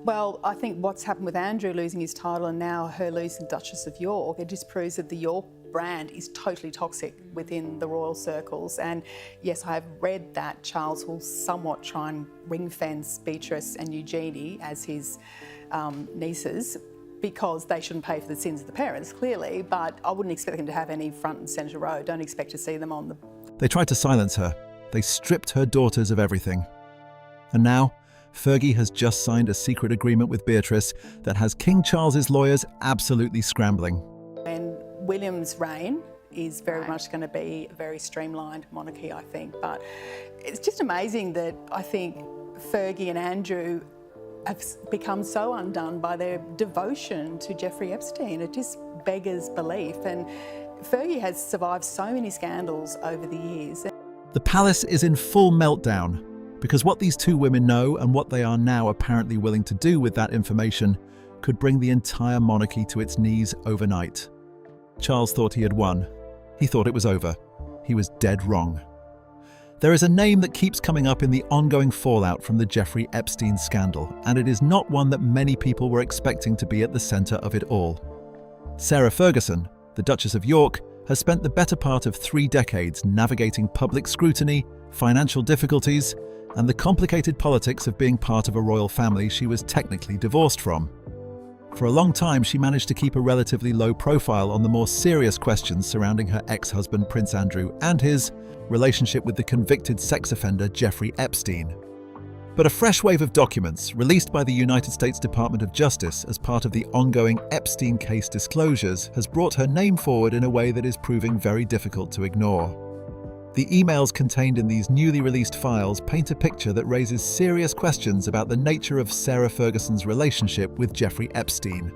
Well, I think what's happened with Andrew losing his title and now her losing Duchess of York, it just proves that the York brand is totally toxic within the royal circles. And yes, I have read that Charles will somewhat try and ring-fence Beatrice and Eugenie as his nieces, because they shouldn't pay for the sins of the parents, clearly, but I wouldn't expect them to have any front and centre row. Don't expect to see them on the... They tried to silence her. They stripped her daughters of everything. And now, Fergie has just signed a secret agreement with Beatrice that has King Charles's lawyers absolutely scrambling. And William's reign is very much going to be a very streamlined monarchy, I think. But it's just amazing that I think Fergie and Andrew have become so undone by their devotion to Jeffrey Epstein. It just beggars belief. And Fergie has survived so many scandals over the years. The palace is in full meltdown because what these two women know and what they are now apparently willing to do with that information could bring the entire monarchy to its knees overnight. Charles thought he had won. He thought it was over. He was dead wrong. There is a name that keeps coming up in the ongoing fallout from the Jeffrey Epstein scandal, and it is not one that many people were expecting to be at the centre of it all. Sarah Ferguson, the Duchess of York, has spent the better part of 3 decades navigating public scrutiny, financial difficulties, and the complicated politics of being part of a royal family she was technically divorced from. For a long time, she managed to keep a relatively low profile on the more serious questions surrounding her ex-husband Prince Andrew and his relationship with the convicted sex offender Jeffrey Epstein. But a fresh wave of documents, released by the United States Department of Justice as part of the ongoing Epstein case disclosures, has brought her name forward in a way that is proving very difficult to ignore. The emails contained in these newly released files paint a picture that raises serious questions about the nature of Sarah Ferguson's relationship with Jeffrey Epstein.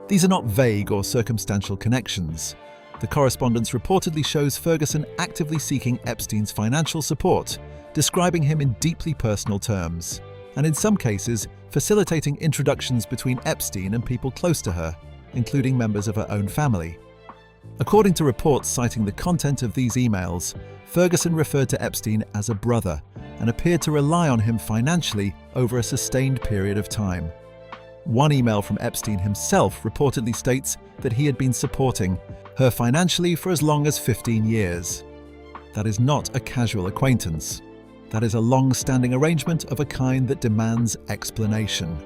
These are not vague or circumstantial connections. The correspondence reportedly shows Ferguson actively seeking Epstein's financial support, describing him in deeply personal terms, and in some cases, facilitating introductions between Epstein and people close to her, including members of her own family. According to reports citing the content of these emails, Ferguson referred to Epstein as a brother and appeared to rely on him financially over a sustained period of time. One email from Epstein himself reportedly states that he had been supporting her financially for as long as 15 years. That is not a casual acquaintance. That is a long-standing arrangement of a kind that demands explanation.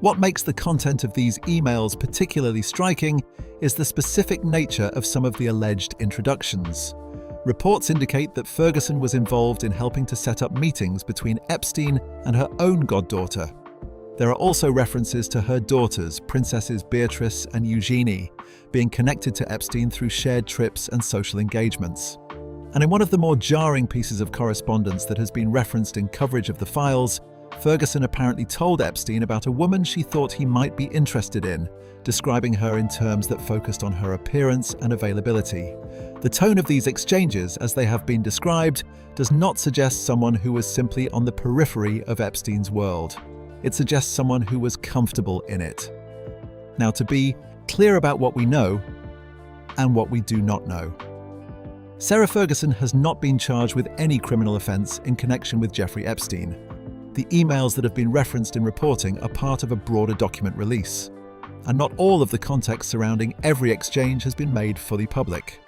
What makes the content of these emails particularly striking is the specific nature of some of the alleged introductions. Reports indicate that Ferguson was involved in helping to set up meetings between Epstein and her own goddaughter. There are also references to her daughters, Princesses Beatrice and Eugenie, being connected to Epstein through shared trips and social engagements. And in one of the more jarring pieces of correspondence that has been referenced in coverage of the files, Ferguson apparently told Epstein about a woman she thought he might be interested in, describing her in terms that focused on her appearance and availability. The tone of these exchanges, as they have been described, does not suggest someone who was simply on the periphery of Epstein's world. It suggests someone who was comfortable in it. Now, to be clear about what we know and what we do not know. Sarah Ferguson has not been charged with any criminal offence in connection with Jeffrey Epstein. The emails that have been referenced in reporting are part of a broader document release, and not all of the context surrounding every exchange has been made fully public.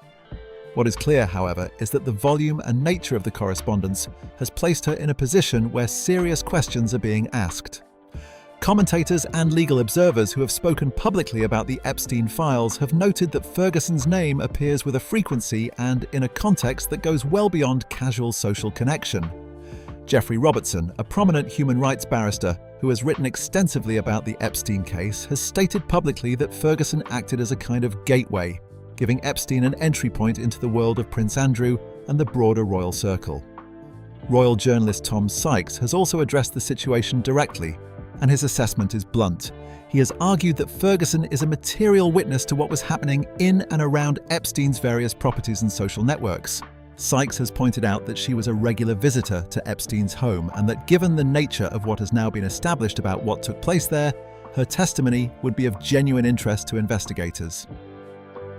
What is clear, however, is that the volume and nature of the correspondence has placed her in a position where serious questions are being asked. Commentators and legal observers who have spoken publicly about the Epstein files have noted that Ferguson's name appears with a frequency and in a context that goes well beyond casual social connection. Geoffrey Robertson, a prominent human rights barrister who has written extensively about the Epstein case, has stated publicly that Ferguson acted as a kind of gateway, giving Epstein an entry point into the world of Prince Andrew and the broader royal circle. Royal journalist Tom Sykes has also addressed the situation directly, and his assessment is blunt. He has argued that Ferguson is a material witness to what was happening in and around Epstein's various properties and social networks. Sykes has pointed out that she was a regular visitor to Epstein's home and that given the nature of what has now been established about what took place there, her testimony would be of genuine interest to investigators.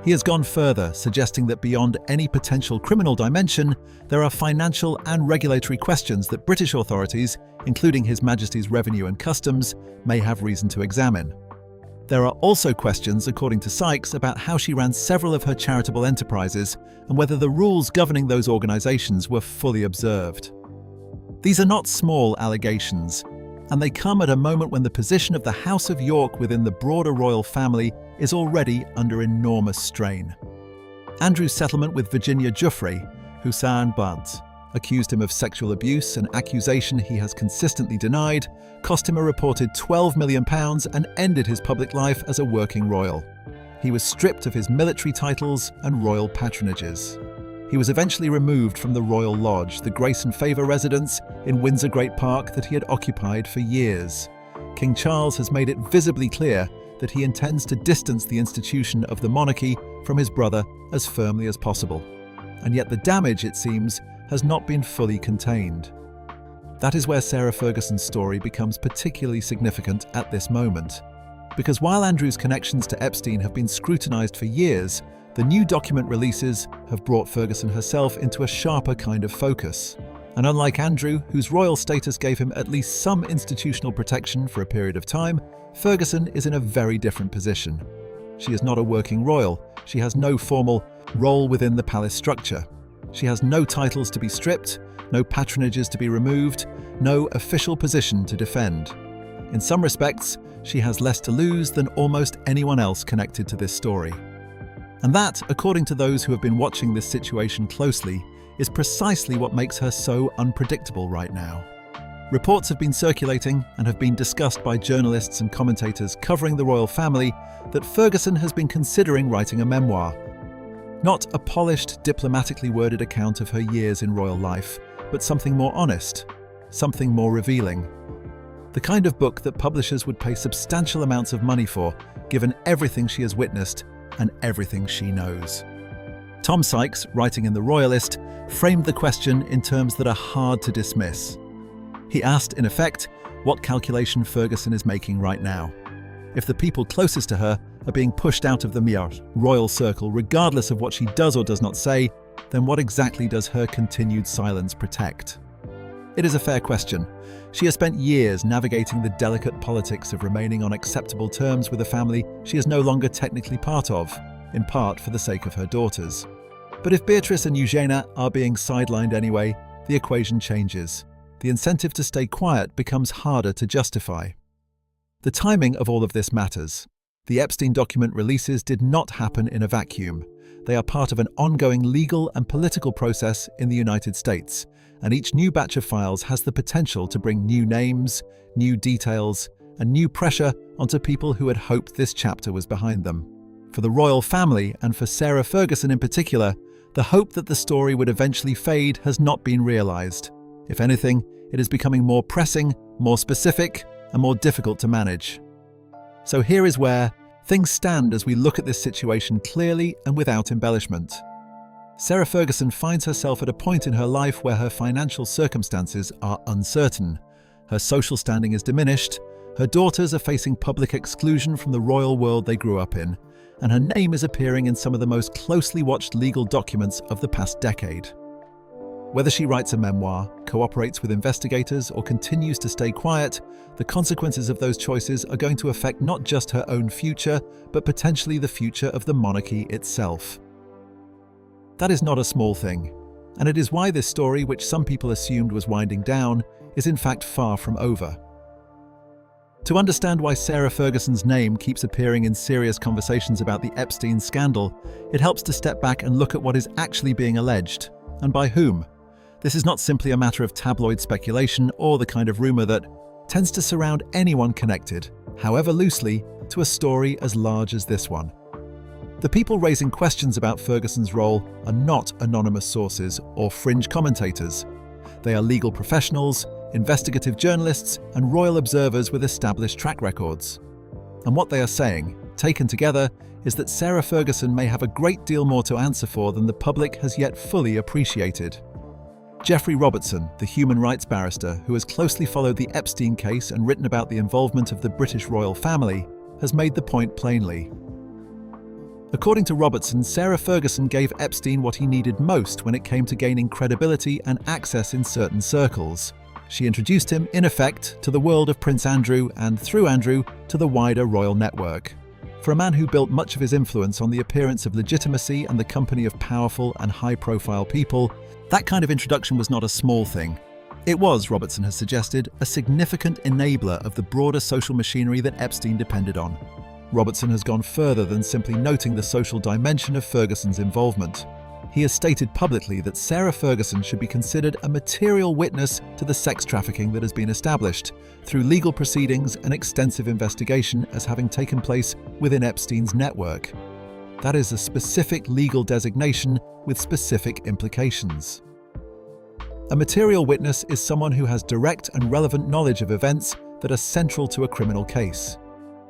He has gone further, suggesting that beyond any potential criminal dimension, there are financial and regulatory questions that British authorities, including His Majesty's Revenue and Customs, may have reason to examine. There are also questions, according to Sykes, about how she ran several of her charitable enterprises and whether the rules governing those organisations were fully observed. These are not small allegations, and they come at a moment when the position of the House of York within the broader royal family is already under enormous strain. Andrew's settlement with Virginia Giuffre, Hussein Buds, accused him of sexual abuse, an accusation he has consistently denied, cost him a reported £12 million and ended his public life as a working royal. He was stripped of his military titles and royal patronages. He was eventually removed from the Royal Lodge, the Grace and Favour residence in Windsor Great Park that he had occupied for years. King Charles has made it visibly clear that he intends to distance the institution of the monarchy from his brother as firmly as possible. And yet the damage, it seems, has not been fully contained. That is where Sarah Ferguson's story becomes particularly significant at this moment. Because while Andrew's connections to Epstein have been scrutinised for years, the new document releases have brought Ferguson herself into a sharper kind of focus. And unlike Andrew, whose royal status gave him at least some institutional protection for a period of time, Ferguson is in a very different position. She is not a working royal. She has no formal role within the palace structure. She has no titles to be stripped, no patronages to be removed, no official position to defend. In some respects, she has less to lose than almost anyone else connected to this story. And that, according to those who have been watching this situation closely, is precisely what makes her so unpredictable right now. Reports have been circulating and have been discussed by journalists and commentators covering the royal family that Ferguson has been considering writing a memoir. Not a polished, diplomatically worded account of her years in royal life, but something more honest, something more revealing. The kind of book that publishers would pay substantial amounts of money for, given everything she has witnessed and everything she knows. Tom Sykes, writing in The Royalist, framed the question in terms that are hard to dismiss. He asked, in effect, what calculation Ferguson is making right now. If the people closest to her are being pushed out of the royal circle regardless of what she does or does not say, then what exactly does her continued silence protect? It is a fair question. She has spent years navigating the delicate politics of remaining on acceptable terms with a family she is no longer technically part of, in part for the sake of her daughters. But if Beatrice and Eugenia are being sidelined anyway, the equation changes. The incentive to stay quiet becomes harder to justify. The timing of all of this matters. The Epstein document releases did not happen in a vacuum. They are part of an ongoing legal and political process in the United States, and each new batch of files has the potential to bring new names, new details, and new pressure onto people who had hoped this chapter was behind them. For the royal family, and for Sarah Ferguson in particular, the hope that the story would eventually fade has not been realised. If anything, it is becoming more pressing, more specific, and more difficult to manage. So here is where things stand as we look at this situation clearly and without embellishment. Sarah Ferguson finds herself at a point in her life where her financial circumstances are uncertain. Her social standing is diminished, her daughters are facing public exclusion from the royal world they grew up in, and her name is appearing in some of the most closely watched legal documents of the past decade. Whether she writes a memoir, cooperates with investigators, or continues to stay quiet, the consequences of those choices are going to affect not just her own future, but potentially the future of the monarchy itself. That is not a small thing, and it is why this story, which some people assumed was winding down, is in fact far from over. To understand why Sarah Ferguson's name keeps appearing in serious conversations about the Epstein scandal, it helps to step back and look at what is actually being alleged, and by whom. This is not simply a matter of tabloid speculation or the kind of rumour that tends to surround anyone connected, however loosely, to a story as large as this one. The people raising questions about Ferguson's role are not anonymous sources or fringe commentators. They are legal professionals, investigative journalists, and royal observers with established track records. And what they are saying, taken together, is that Sarah Ferguson may have a great deal more to answer for than the public has yet fully appreciated. Geoffrey Robertson, the human rights barrister who has closely followed the Epstein case and written about the involvement of the British royal family, has made the point plainly. According to Robertson, Sarah Ferguson gave Epstein what he needed most when it came to gaining credibility and access in certain circles. She introduced him, in effect, to the world of Prince Andrew and, through Andrew, to the wider royal network. For a man who built much of his influence on the appearance of legitimacy and the company of powerful and high-profile people, that kind of introduction was not a small thing. It was, Robertson has suggested, a significant enabler of the broader social machinery that Epstein depended on. Robertson has gone further than simply noting the social dimension of Ferguson's involvement. He has stated publicly that Sarah Ferguson should be considered a material witness to the sex trafficking that has been established, through legal proceedings and extensive investigation as having taken place within Epstein's network. That is a specific legal designation with specific implications. A material witness is someone who has direct and relevant knowledge of events that are central to a criminal case.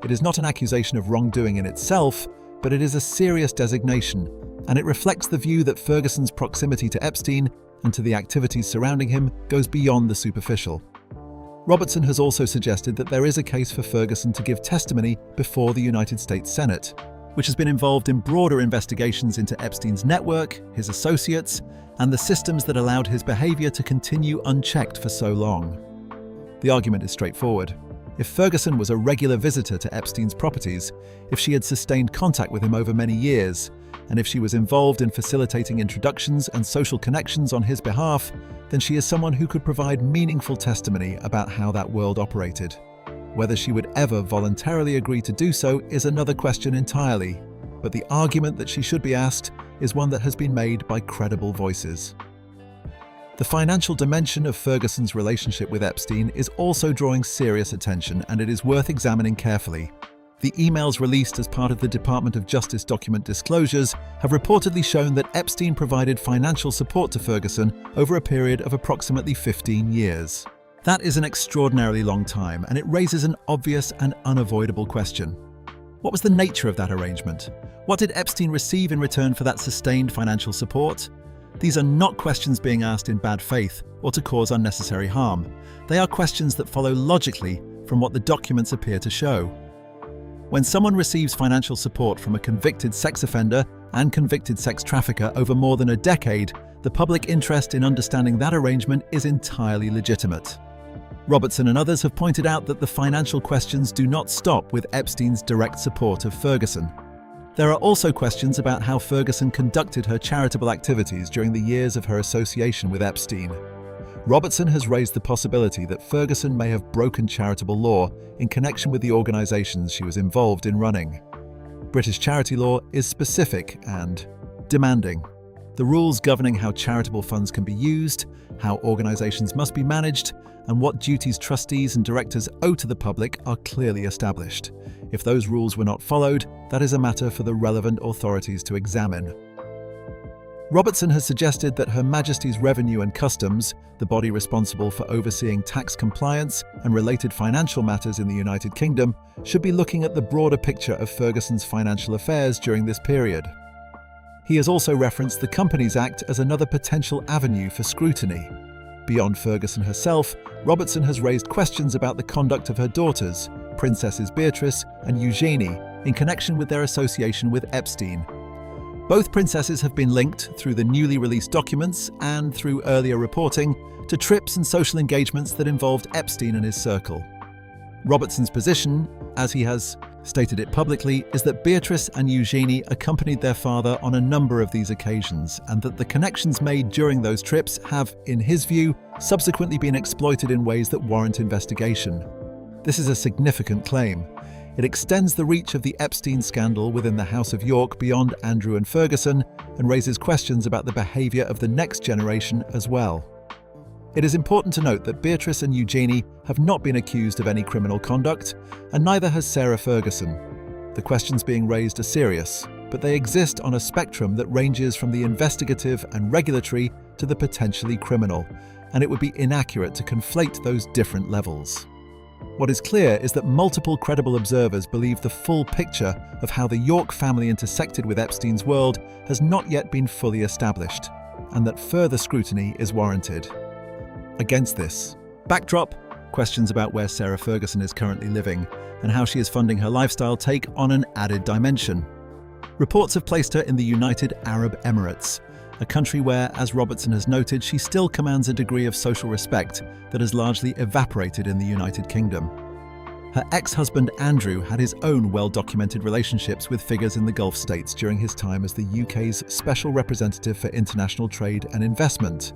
It is not an accusation of wrongdoing in itself, but it is a serious designation, and it reflects the view that Ferguson's proximity to Epstein and to the activities surrounding him goes beyond the superficial. Robertson has also suggested that there is a case for Ferguson to give testimony before the United States Senate, which has been involved in broader investigations into Epstein's network, his associates, and the systems that allowed his behavior to continue unchecked for so long. The argument is straightforward. If Ferguson was a regular visitor to Epstein's properties, if she had sustained contact with him over many years, and if she was involved in facilitating introductions and social connections on his behalf, then she is someone who could provide meaningful testimony about how that world operated. Whether she would ever voluntarily agree to do so is another question entirely, but the argument that she should be asked is one that has been made by credible voices. The financial dimension of Ferguson's relationship with Epstein is also drawing serious attention, and it is worth examining carefully. The emails released as part of the Department of Justice document disclosures have reportedly shown that Epstein provided financial support to Ferguson over a period of approximately 15 years. That is an extraordinarily long time, and it raises an obvious and unavoidable question. What was the nature of that arrangement? What did Epstein receive in return for that sustained financial support? These are not questions being asked in bad faith or to cause unnecessary harm. They are questions that follow logically from what the documents appear to show. When someone receives financial support from a convicted sex offender and convicted sex trafficker over more than a decade, the public interest in understanding that arrangement is entirely legitimate. Robertson and others have pointed out that the financial questions do not stop with Epstein's direct support of Ferguson. There are also questions about how Ferguson conducted her charitable activities during the years of her association with Epstein. Robertson has raised the possibility that Ferguson may have broken charitable law in connection with the organisations she was involved in running. British charity law is specific and demanding. The rules governing how charitable funds can be used, how organisations must be managed, and what duties trustees and directors owe to the public are clearly established. If those rules were not followed, that is a matter for the relevant authorities to examine. Robertson has suggested that Her Majesty's Revenue and Customs, the body responsible for overseeing tax compliance and related financial matters in the United Kingdom, should be looking at the broader picture of Ferguson's financial affairs during this period. He has also referenced the Companies Act as another potential avenue for scrutiny. Beyond Ferguson herself, Robertson has raised questions about the conduct of her daughters, Princesses Beatrice and Eugenie, in connection with their association with Epstein. Both princesses have been linked through the newly released documents and through earlier reporting to trips and social engagements that involved Epstein and his circle. Robertson's position, as he has stated it publicly, is that Beatrice and Eugenie accompanied their father on a number of these occasions, and that the connections made during those trips have, in his view, subsequently been exploited in ways that warrant investigation. This is a significant claim. It extends the reach of the Epstein scandal within the House of York beyond Andrew and Ferguson and raises questions about the behaviour of the next generation as well. It is important to note that Beatrice and Eugenie have not been accused of any criminal conduct, and neither has Sarah Ferguson. The questions being raised are serious, but they exist on a spectrum that ranges from the investigative and regulatory to the potentially criminal, and it would be inaccurate to conflate those different levels. What is clear is that multiple credible observers believe the full picture of how the York family intersected with Epstein's world has not yet been fully established, and that further scrutiny is warranted. Against this backdrop, questions about where Sarah Ferguson is currently living and how she is funding her lifestyle take on an added dimension. Reports have placed her in the United Arab Emirates, a country where, as Robertson has noted, she still commands a degree of social respect that has largely evaporated in the United Kingdom. Her ex-husband Andrew had his own well-documented relationships with figures in the Gulf states during his time as the UK's Special Representative for International Trade and Investment,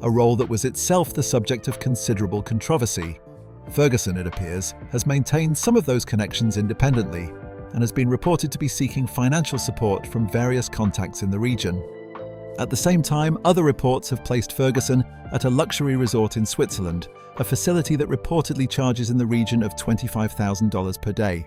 a role that was itself the subject of considerable controversy. Ferguson, it appears, has maintained some of those connections independently and has been reported to be seeking financial support from various contacts in the region. At the same time, other reports have placed Ferguson at a luxury resort in Switzerland, a facility that reportedly charges in the region of $25,000 per day.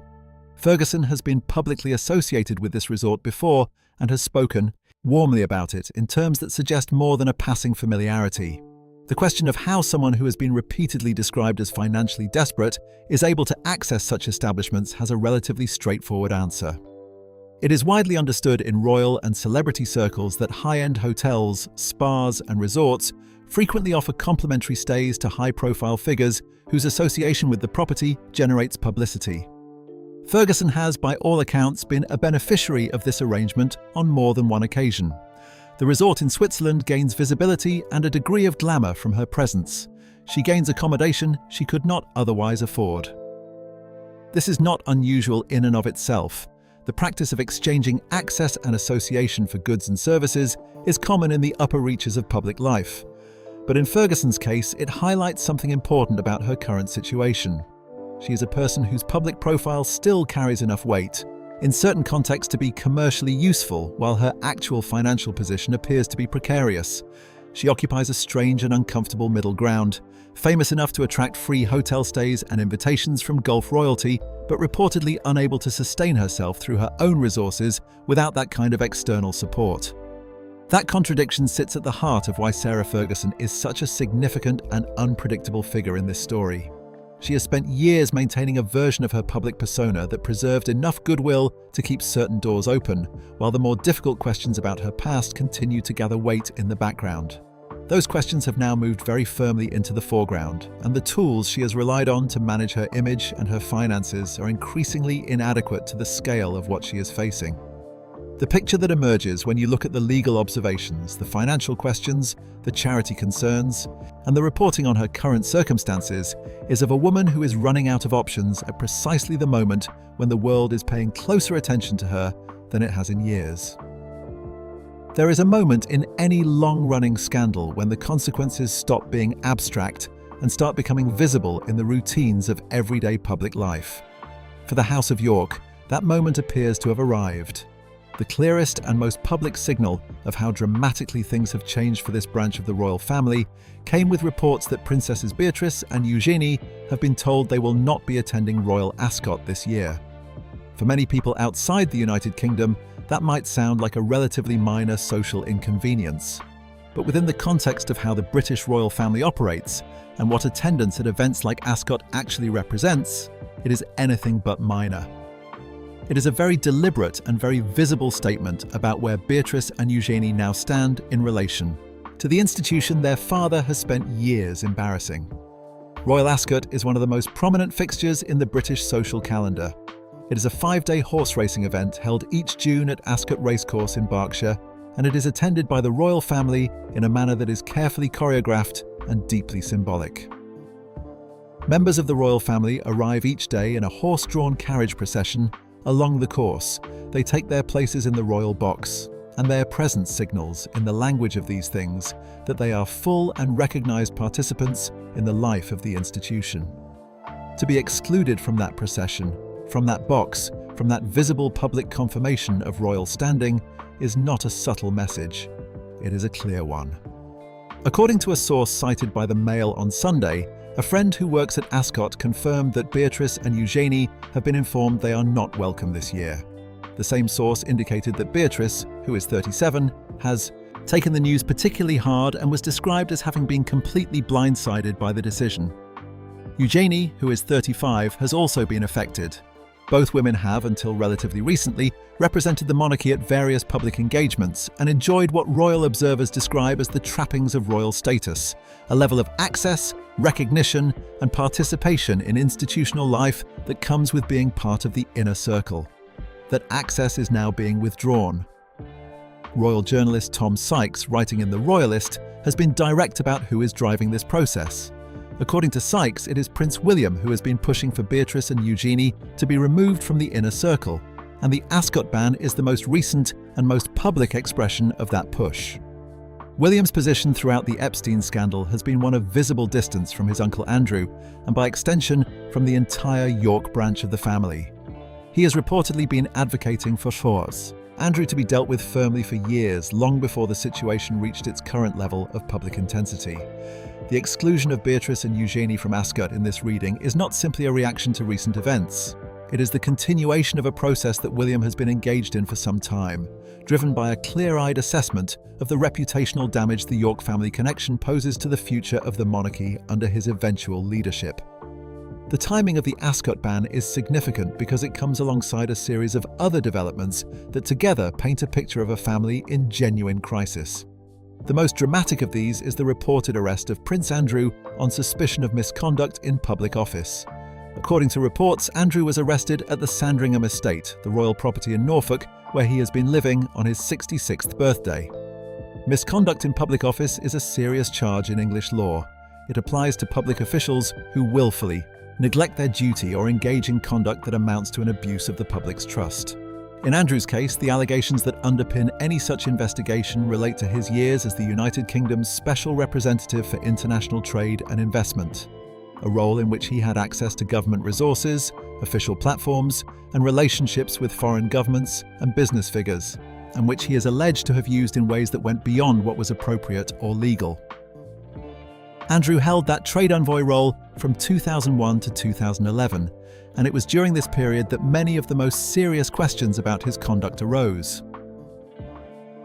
Ferguson has been publicly associated with this resort before and has spoken warmly about it in terms that suggest more than a passing familiarity. The question of how someone who has been repeatedly described as financially desperate is able to access such establishments has a relatively straightforward answer. It is widely understood in royal and celebrity circles that high-end hotels, spas, and resorts frequently offer complimentary stays to high-profile figures whose association with the property generates publicity. Ferguson has, by all accounts, been a beneficiary of this arrangement on more than one occasion. The resort in Switzerland gains visibility and a degree of glamour from her presence. She gains accommodation she could not otherwise afford. This is not unusual in and of itself. The practice of exchanging access and association for goods and services is common in the upper reaches of public life. But in Ferguson's case, it highlights something important about her current situation. She is a person whose public profile still carries enough weight, in certain contexts, to be commercially useful, while her actual financial position appears to be precarious. She occupies a strange and uncomfortable middle ground, famous enough to attract free hotel stays and invitations from Gulf royalty, but reportedly unable to sustain herself through her own resources without that kind of external support. That contradiction sits at the heart of why Sarah Ferguson is such a significant and unpredictable figure in this story. She has spent years maintaining a version of her public persona that preserved enough goodwill to keep certain doors open, while the more difficult questions about her past continue to gather weight in the background. Those questions have now moved very firmly into the foreground, and the tools she has relied on to manage her image and her finances are increasingly inadequate to the scale of what she is facing. The picture that emerges when you look at the legal observations, the financial questions, the charity concerns, and the reporting on her current circumstances is of a woman who is running out of options at precisely the moment when the world is paying closer attention to her than it has in years. There is a moment in any long-running scandal when the consequences stop being abstract and start becoming visible in the routines of everyday public life. For the House of York, that moment appears to have arrived. The clearest and most public signal of how dramatically things have changed for this branch of the royal family came with reports that Princesses Beatrice and Eugenie have been told they will not be attending Royal Ascot this year. For many people outside the United Kingdom, that might sound like a relatively minor social inconvenience. But within the context of how the British royal family operates and what attendance at events like Ascot actually represents, it is anything but minor. It is a very deliberate and very visible statement about where Beatrice and Eugenie now stand in relation to the institution their father has spent years embarrassing. Royal Ascot is one of the most prominent fixtures in the British social calendar. It is a 5-day horse racing event held each June at Ascot Racecourse in Berkshire, and it is attended by the royal family in a manner that is carefully choreographed and deeply symbolic. Members of the royal family arrive each day in a horse-drawn carriage procession along the course. They take their places in the royal box, and their presence signals, in the language of these things, that they are full and recognised participants in the life of the institution. To be excluded from that procession, from that box, from that visible public confirmation of royal standing, is not a subtle message. It is a clear one. According to a source cited by the Mail on Sunday, a friend who works at Ascot confirmed that Beatrice and Eugenie have been informed they are not welcome this year. The same source indicated that Beatrice, who is 37, has taken the news particularly hard and was described as having been completely blindsided by the decision. Eugenie, who is 35, has also been affected. Both women have, until relatively recently, represented the monarchy at various public engagements and enjoyed what royal observers describe as the trappings of royal status, a level of access, recognition, and participation in institutional life that comes with being part of the inner circle. that access is now being withdrawn. Royal journalist Tom Sykes, writing in The Royalist, has been direct about who is driving this process. According to Sykes, it is Prince William who has been pushing for Beatrice and Eugenie to be removed from the inner circle, and the Ascot ban is the most recent and most public expression of that push. William's position throughout the Epstein scandal has been one of visible distance from his uncle Andrew, and by extension, from the entire York branch of the family. He has reportedly been advocating for Andrew to be dealt with firmly for years, long before the situation reached its current level of public intensity. The exclusion of Beatrice and Eugenie from Ascot in this reading is not simply a reaction to recent events. It is the continuation of a process that William has been engaged in for some time, driven by a clear-eyed assessment of the reputational damage the York family connection poses to the future of the monarchy under his eventual leadership. The timing of the Ascot ban is significant because it comes alongside a series of other developments that together paint a picture of a family in genuine crisis. The most dramatic of these is the reported arrest of Prince Andrew on suspicion of misconduct in public office. According to reports, Andrew was arrested at the Sandringham estate, the royal property in Norfolk, where he has been living on his 66th birthday. Misconduct in public office is a serious charge in English law. It applies to public officials who willfully neglect their duty or engage in conduct that amounts to an abuse of the public's trust. In Andrew's case, the allegations that underpin any such investigation relate to his years as the United Kingdom's Special Representative for International Trade and Investment, a role in which he had access to government resources, official platforms, and relationships with foreign governments and business figures, and which he is alleged to have used in ways that went beyond what was appropriate or legal. Andrew held that trade envoy role from 2001 to 2011, and it was during this period that many of the most serious questions about his conduct arose.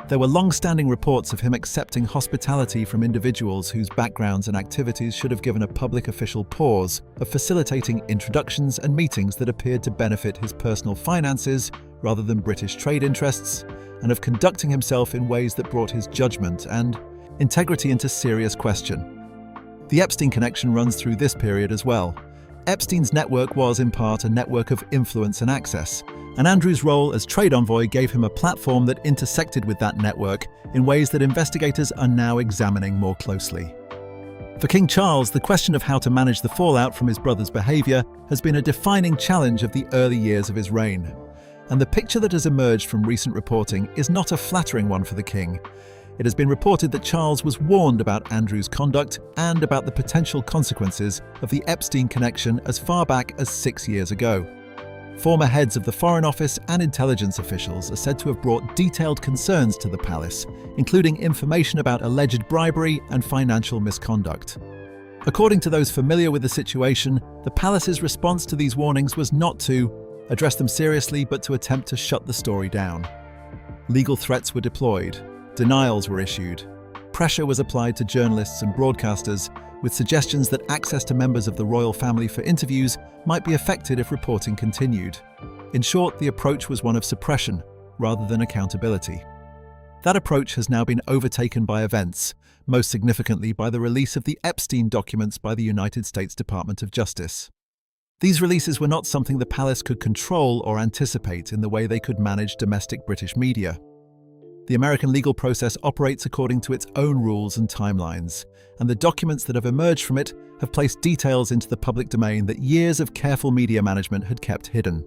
There were long-standing reports of him accepting hospitality from individuals whose backgrounds and activities should have given a public official pause, of facilitating introductions and meetings that appeared to benefit his personal finances rather than British trade interests, and of conducting himself in ways that brought his judgment and integrity into serious question. The Epstein connection runs through this period as well. Epstein's network was, in part, a network of influence and access, and Andrew's role as trade envoy gave him a platform that intersected with that network in ways that investigators are now examining more closely. For King Charles, the question of how to manage the fallout from his brother's behaviour has been a defining challenge of the early years of his reign. And the picture that has emerged from recent reporting is not a flattering one for the king. It has been reported that Charles was warned about Andrew's conduct and about the potential consequences of the Epstein connection as far back as 6 years ago. Former heads of the Foreign Office and intelligence officials are said to have brought detailed concerns to the palace, including information about alleged bribery and financial misconduct. According to those familiar with the situation, the palace's response to these warnings was not to address them seriously, but to attempt to shut the story down. Legal threats were deployed. Denials were issued. Pressure was applied to journalists and broadcasters, with suggestions that access to members of the royal family for interviews might be affected if reporting continued. In short, the approach was one of suppression, rather than accountability. That approach has now been overtaken by events, most significantly by the release of the Epstein documents by the United States Department of Justice. These releases were not something the palace could control or anticipate in the way they could manage domestic British media. The American legal process operates according to its own rules and timelines, and the documents that have emerged from it have placed details into the public domain that years of careful media management had kept hidden.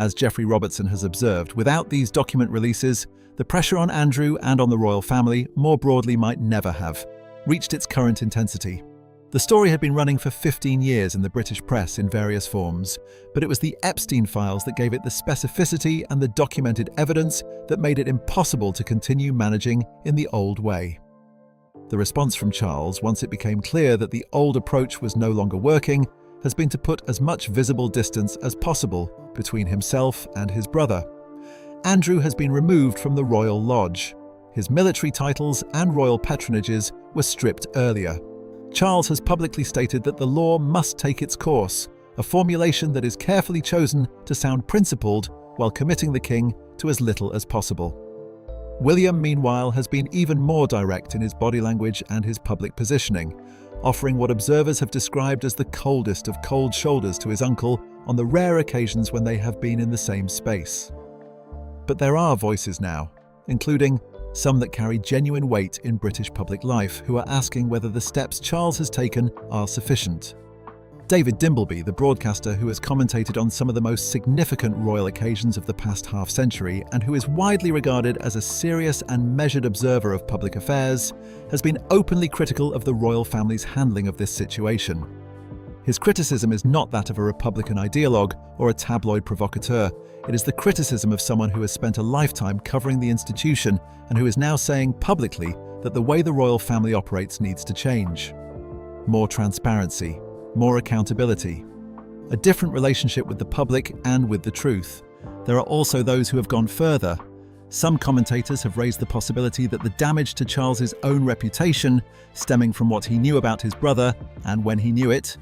As Geoffrey Robertson has observed, without these document releases, the pressure on Andrew and on the royal family more broadly might never have reached its current intensity. The story had been running for 15 years in the British press in various forms, but it was the Epstein files that gave it the specificity and the documented evidence that made it impossible to continue managing in the old way. The response from Charles, once it became clear that the old approach was no longer working, has been to put as much visible distance as possible between himself and his brother. Andrew has been removed from the Royal Lodge. His military titles and royal patronages were stripped earlier. Charles has publicly stated that the law must take its course, a formulation that is carefully chosen to sound principled while committing the king to as little as possible. William, meanwhile, has been even more direct in his body language and his public positioning, offering what observers have described as the coldest of cold shoulders to his uncle on the rare occasions when they have been in the same space. But there are voices now, including some that carry genuine weight in British public life, who are asking whether the steps Charles has taken are sufficient. David Dimbleby, the broadcaster who has commentated on some of the most significant royal occasions of the past half-century and who is widely regarded as a serious and measured observer of public affairs, has been openly critical of the royal family's handling of this situation. His criticism is not that of a Republican ideologue or a tabloid provocateur. It is the criticism of someone who has spent a lifetime covering the institution and who is now saying publicly that the way the royal family operates needs to change. More transparency, more accountability, a different relationship with the public and with the truth. There are also those who have gone further. Some commentators have raised the possibility that the damage to Charles's own reputation, stemming from what he knew about his brother and when he knew it,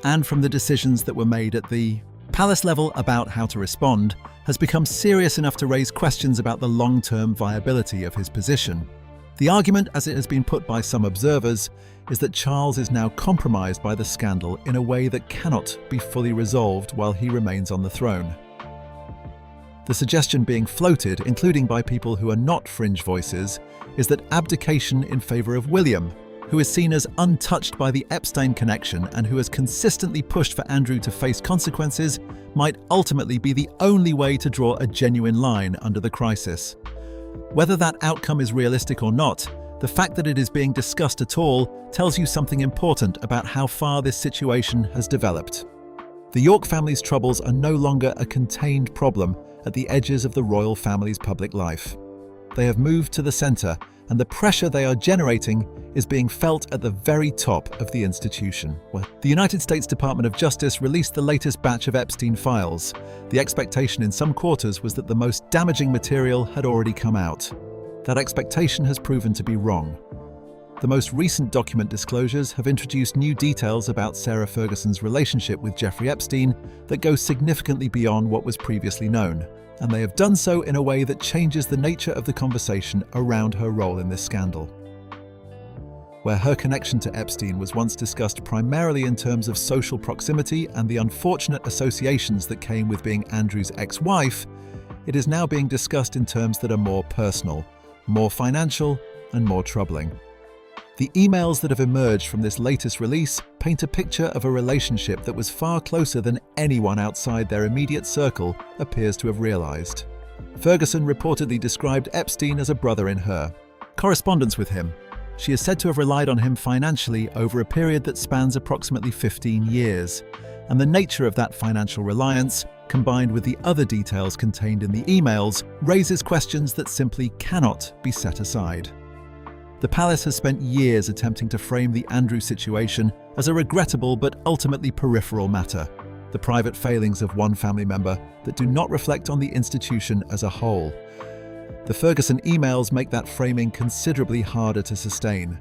and from the decisions that were made at the palace level about how to respond, has become serious enough to raise questions about the long-term viability of his position. The argument, as it has been put by some observers, is that Charles is now compromised by the scandal in a way that cannot be fully resolved while he remains on the throne. The suggestion being floated, including by people who are not fringe voices, is that abdication in favour of William, who is seen as untouched by the Epstein connection and who has consistently pushed for Andrew to face consequences, might ultimately be the only way to draw a genuine line under the crisis. Whether that outcome is realistic or not, the fact that it is being discussed at all tells you something important about how far this situation has developed. The York family's troubles are no longer a contained problem at the edges of the royal family's public life. They have moved to the centre, and the pressure they are generating is being felt at the very top of the institution. The United States Department of Justice released the latest batch of Epstein files. The expectation in some quarters was that the most damaging material had already come out. That expectation has proven to be wrong. The most recent document disclosures have introduced new details about Sarah Ferguson's relationship with Jeffrey Epstein that go significantly beyond what was previously known, and they have done so in a way that changes the nature of the conversation around her role in this scandal. Where her connection to Epstein was once discussed primarily in terms of social proximity and the unfortunate associations that came with being Andrew's ex-wife, it is now being discussed in terms that are more personal, more financial, and more troubling. The emails that have emerged from this latest release paint a picture of a relationship that was far closer than anyone outside their immediate circle appears to have realised. Ferguson reportedly described Epstein as a brother in her. Correspondence with him. She is said to have relied on him financially over a period that spans approximately 15 years. And the nature of that financial reliance, combined with the other details contained in the emails, raises questions that simply cannot be set aside. The palace has spent years attempting to frame the Andrew situation as a regrettable but ultimately peripheral matter, the private failings of one family member that do not reflect on the institution as a whole. The Ferguson emails make that framing considerably harder to sustain,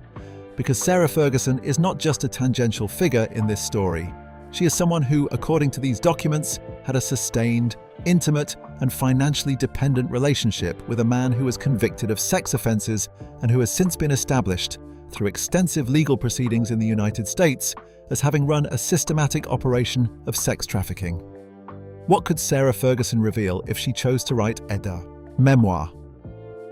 because Sarah Ferguson is not just a tangential figure in this story. She is someone who, according to these documents, had a sustained, intimate, and financially dependent relationship with a man who was convicted of sex offences and who has since been established, through extensive legal proceedings in the United States, as having run a systematic operation of sex trafficking. What could Sarah Ferguson reveal if she chose to write a memoir?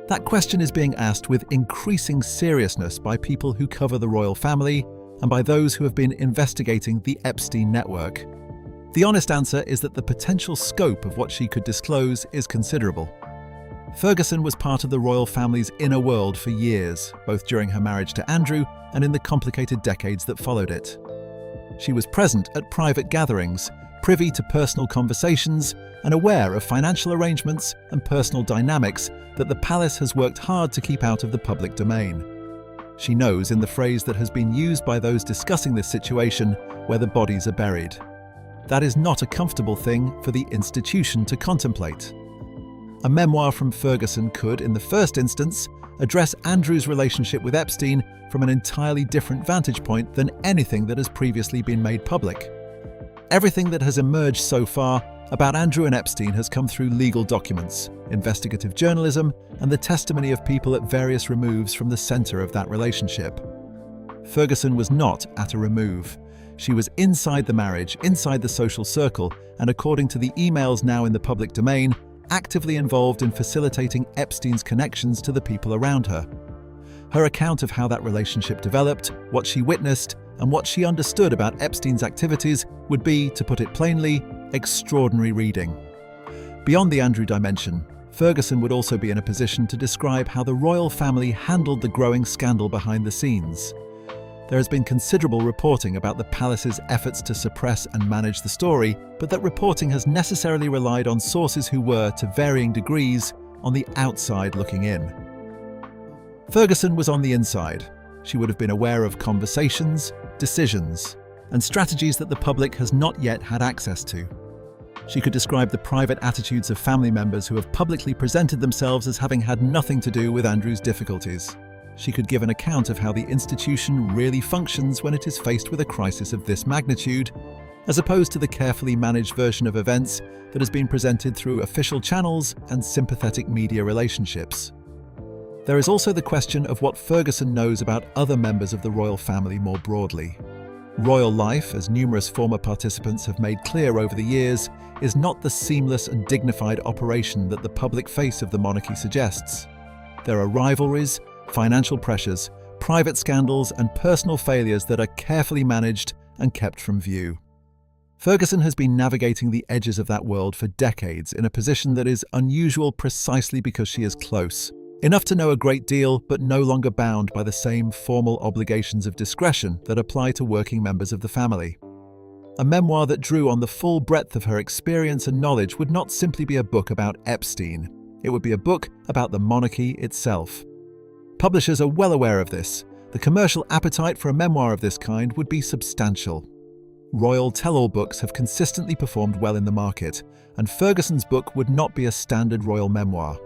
That question is being asked with increasing seriousness by people who cover the royal family and by those who have been investigating the Epstein network. The honest answer is that the potential scope of what she could disclose is considerable. Ferguson was part of the royal family's inner world for years, both during her marriage to Andrew and in the complicated decades that followed it. She was present at private gatherings, privy to personal conversations, and aware of financial arrangements and personal dynamics that the palace has worked hard to keep out of the public domain. She knows, in the phrase that has been used by those discussing this situation, where the bodies are buried. That is not a comfortable thing for the institution to contemplate. A memoir from Ferguson could, in the first instance, address Andrew's relationship with Epstein from an entirely different vantage point than anything that has previously been made public. Everything that has emerged so far about Andrew and Epstein has come through legal documents, investigative journalism, and the testimony of people at various removes from the centre of that relationship. Ferguson was not at a remove. She was inside the marriage, inside the social circle, and according to the emails now in the public domain, actively involved in facilitating Epstein's connections to the people around her. Her account of how that relationship developed, what she witnessed, and what she understood about Epstein's activities would be, to put it plainly, extraordinary reading. Beyond the Andrew dimension, Ferguson would also be in a position to describe how the royal family handled the growing scandal behind the scenes. There has been considerable reporting about the palace's efforts to suppress and manage the story, but that reporting has necessarily relied on sources who were, to varying degrees, on the outside looking in. Ferguson was on the inside. She would have been aware of conversations, decisions, and strategies that the public has not yet had access to. She could describe the private attitudes of family members who have publicly presented themselves as having had nothing to do with Andrew's difficulties. She could give an account of how the institution really functions when it is faced with a crisis of this magnitude, as opposed to the carefully managed version of events that has been presented through official channels and sympathetic media relationships. There is also the question of what Ferguson knows about other members of the royal family more broadly. Royal life, as numerous former participants have made clear over the years, is not the seamless and dignified operation that the public face of the monarchy suggests. There are rivalries, financial pressures, private scandals, and personal failures that are carefully managed and kept from view. Ferguson has been navigating the edges of that world for decades in a position that is unusual precisely because she is close. Enough to know a great deal, but no longer bound by the same formal obligations of discretion that apply to working members of the family. A memoir that drew on the full breadth of her experience and knowledge would not simply be a book about Epstein. It would be a book about the monarchy itself. Publishers are well aware of this. The commercial appetite for a memoir of this kind would be substantial. Royal tell-all books have consistently performed well in the market, and Ferguson's book would not be a standard royal memoir.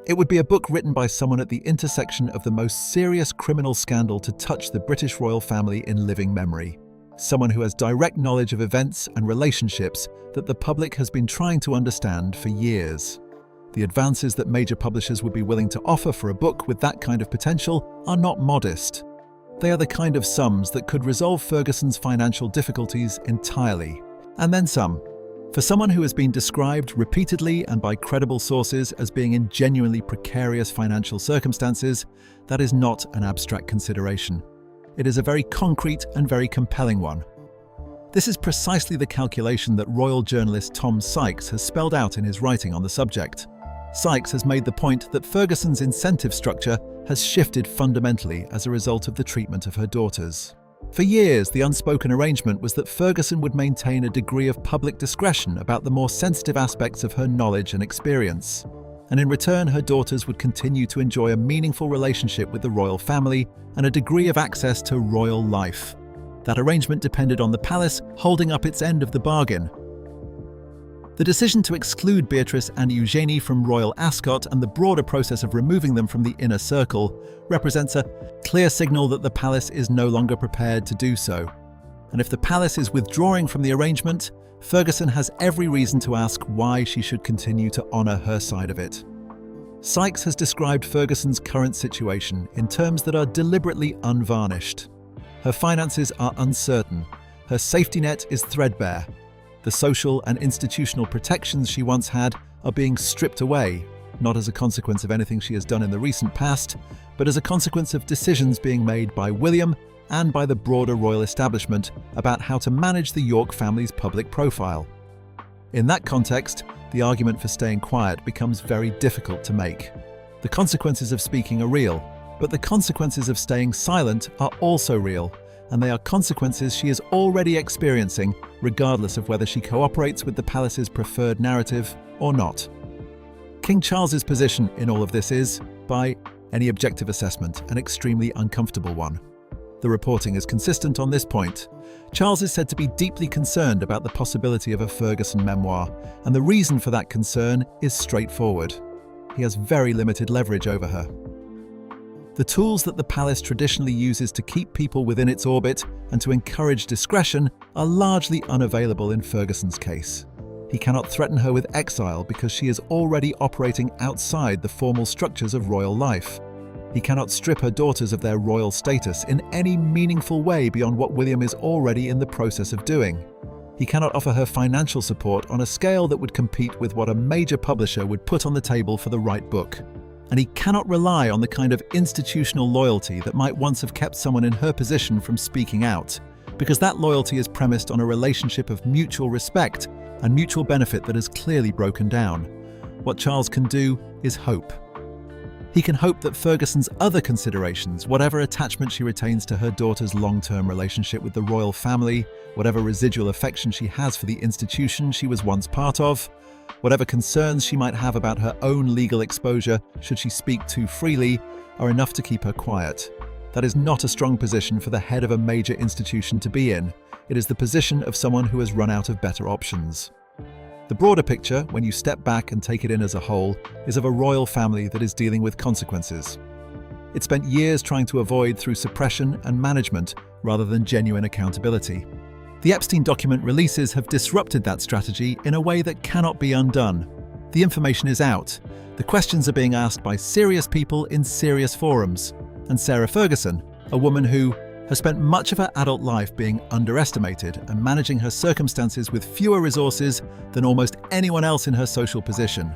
It would be a book written by someone at the intersection of the most serious criminal scandal to touch the British royal family in living memory. Someone who has direct knowledge of events and relationships that the public has been trying to understand for years. The advances that major publishers would be willing to offer for a book with that kind of potential are not modest. They are the kind of sums that could resolve Ferguson's financial difficulties entirely, and then some. For someone who has been described repeatedly and by credible sources as being in genuinely precarious financial circumstances, that is not an abstract consideration. It is a very concrete and very compelling one. This is precisely the calculation that royal journalist Tom Sykes has spelled out in his writing on the subject. Sykes has made the point that Ferguson's incentive structure has shifted fundamentally as a result of the treatment of her daughters. For years, the unspoken arrangement was that Ferguson would maintain a degree of public discretion about the more sensitive aspects of her knowledge and experience. And in return, her daughters would continue to enjoy a meaningful relationship with the royal family and a degree of access to royal life. That arrangement depended on the palace holding up its end of the bargain. The decision to exclude Beatrice and Eugenie from royal Ascot and the broader process of removing them from the inner circle represents a clear signal that the palace is no longer prepared to do so. And if the palace is withdrawing from the arrangement, Ferguson has every reason to ask why she should continue to honour her side of it. Sykes has described Ferguson's current situation in terms that are deliberately unvarnished. Her finances are uncertain, her safety net is threadbare. The social and institutional protections she once had are being stripped away, not as a consequence of anything she has done in the recent past, but as a consequence of decisions being made by William and by the broader royal establishment about how to manage the York family's public profile. In that context, the argument for staying quiet becomes very difficult to make. The consequences of speaking are real, but the consequences of staying silent are also real, and they are consequences she is already experiencing, regardless of whether she cooperates with the palace's preferred narrative or not. King Charles's position in all of this is, by any objective assessment, an extremely uncomfortable one. The reporting is consistent on this point. Charles is said to be deeply concerned about the possibility of a Ferguson memoir, and the reason for that concern is straightforward. He has very limited leverage over her. The tools that the palace traditionally uses to keep people within its orbit and to encourage discretion are largely unavailable in Ferguson's case. He cannot threaten her with exile because she is already operating outside the formal structures of royal life. He cannot strip her daughters of their royal status in any meaningful way beyond what William is already in the process of doing. He cannot offer her financial support on a scale that would compete with what a major publisher would put on the table for the right book. And he cannot rely on the kind of institutional loyalty that might once have kept someone in her position from speaking out, because that loyalty is premised on a relationship of mutual respect and mutual benefit that has clearly broken down. What Charles can do is hope. He can hope that Ferguson's other considerations, whatever attachment she retains to her daughter's long-term relationship with the royal family, whatever residual affection she has for the institution she was once part of, whatever concerns she might have about her own legal exposure should she speak too freely, are enough to keep her quiet. That is not a strong position for the head of a major institution to be in. It is the position of someone who has run out of better options. The broader picture, when you step back and take it in as a whole, is of a royal family that is dealing with consequences. It spent years trying to avoid through suppression and management rather than genuine accountability. The Epstein document releases have disrupted that strategy in a way that cannot be undone. The information is out. The questions are being asked by serious people in serious forums. And Sarah Ferguson, a woman who has spent much of her adult life being underestimated and managing her circumstances with fewer resources than almost anyone else in her social position,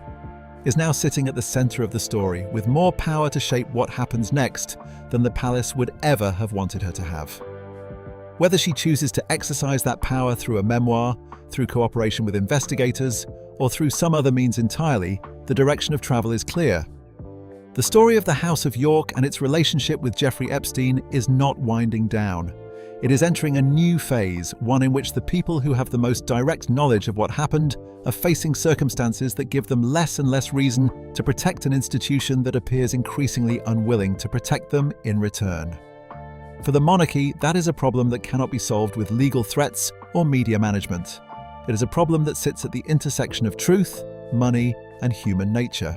is now sitting at the center of the story with more power to shape what happens next than the palace would ever have wanted her to have. Whether she chooses to exercise that power through a memoir, through cooperation with investigators, or through some other means entirely, the direction of travel is clear. The story of the House of York and its relationship with Jeffrey Epstein is not winding down. It is entering a new phase, one in which the people who have the most direct knowledge of what happened are facing circumstances that give them less and less reason to protect an institution that appears increasingly unwilling to protect them in return. For the monarchy, that is a problem that cannot be solved with legal threats or media management. It is a problem that sits at the intersection of truth, money, and human nature.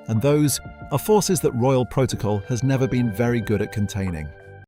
And those are forces that royal protocol has never been very good at containing.